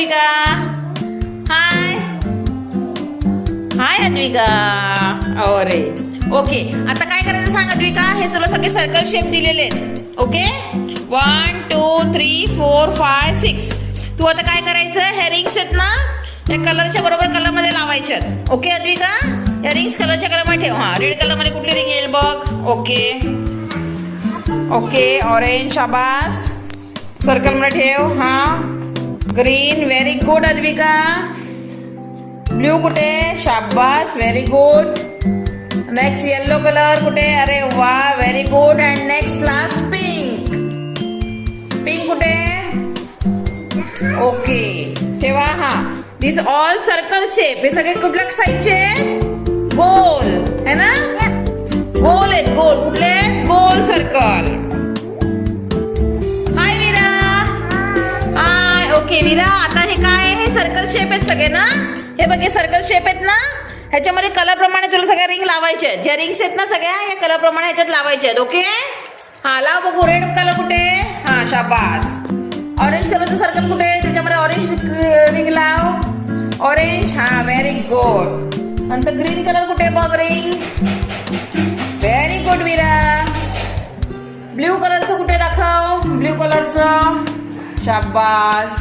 अद्विका. हाय हाय अद्विका. अरे ओके, आता काय करायचं सांग अद्विका. हे तुला सगळे सर्कल शेप दिलेले आहेत. ओके 1 2 3 4 5 6. तू आता काय करायचं, हे रिंग्स आहेत ना, या कलरच्या बरोबर कलर मध्ये लावायच्या. ओके अद्विका, या रिंग्स कलरच्या कलर मध्ये ठेव. हा रेड कलर मध्ये कुठली रिंग येईल बघ. ओके ओके ऑरेंज, शाबास. सर्कल मध्ये ठेव. हा green, very good Advika. Blue कुठे, शाबास, very good. Next yellow colour कुठे, अरे वा very good. And next last pink. Pink कुठे, ओके ठेवा. हा दिस ऑल सर्कल शेप. हे सगळे कुठल्या साईजचे, गोल है ना, गोल आहेत. गोल कुठले, गोल सर्कल. हाय वीरा. हाय ओके वीरा, आता हे काय, हे सर्कल शेप आहेत सगळे ना. हे बघ हे सर्कल शेप आहेत ना, ह्याच्यामध्ये कलर प्रमाणे तुला सगळ्या रिंग लावायच्या आहेत. ज्या रिंग्स आहेत ना सगळ्या, या कलर प्रमाणे ह्याच्यात लावायच्या आहेत. ओके हा लाव बघू. रेड कलर कुठे, हा शाबास. ऑरेंज कलरचं सर्कल कुठे, त्याच्यामध्ये ऑरेंज रिंग लाव. ऑरेंज, हा व्हेरी गुड. नंतर ग्रीन कलर कुठे बघ, रिंग. व्हेरी गुड वीरा. ब्ल्यू कलरचं कुठे दाखव, ब्ल्यू कलरचं, शाबास.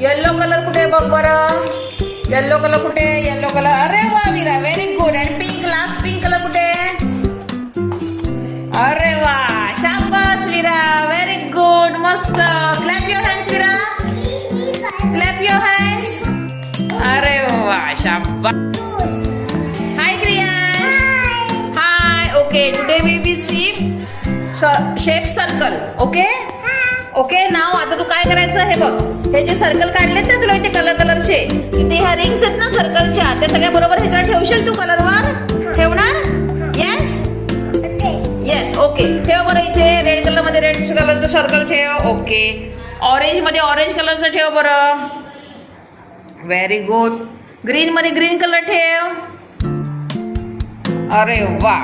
येल्लो कलर कुठे बघ बरं. येल्लो कलर कुठे, येल्लो कलर, अरे वा वीरा व्हेरी गुड. आणि पिंक, लास्ट पिंक कलर कुठे, अरे वा शाबास वीरा व्हेरी गुड. मस्त. Clap your hands Veera, clap your hands. अरे वा शाबास. Hi Kriyash. Hi okay, today we will see shape circle. Okay okay now. आता तू काय करायचं, हे बघ हे जे सर्कल काढलेत ना तुला इथे कलर कलरचे, इथे ह्या रिंग्स आहेत ना सर्कलच्या, त्या सगळ्या बरोबर ह्याच्यावर ठेवशील तू कलरवर. ठेवणार, येस येस ओके. ठेव बरं इथे रेड कलर मध्ये रेड कलरचं सर्कल ठेव. ओके ऑरेंज मध्ये ऑरेंज कलरचं ठेव बरं. Very good. ग्रीन मध्ये ग्रीन कलर ठेव. अरे वा.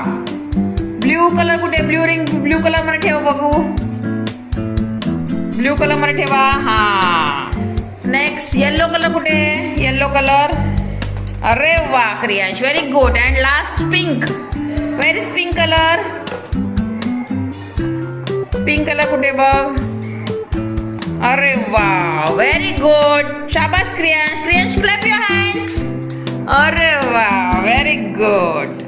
ब्ल्यू कलर कुठे, ब्ल्यू रिंग ब्ल्यू कलर मध्ये ठेव बघू. ब्ल्यू कलर मध्ये ठेवा. हा नेक्स्ट येल्लो कलर कुठे, येल्लो कलर. अरे वा Kriyansh very good. And last pink. Where is pink colour. Pink colour कुठे बघ. अरे वा व्हेरी गुड. शाबास Kriyansh. Kriyansh clap your hands. अरे वा व्हेरी गुड.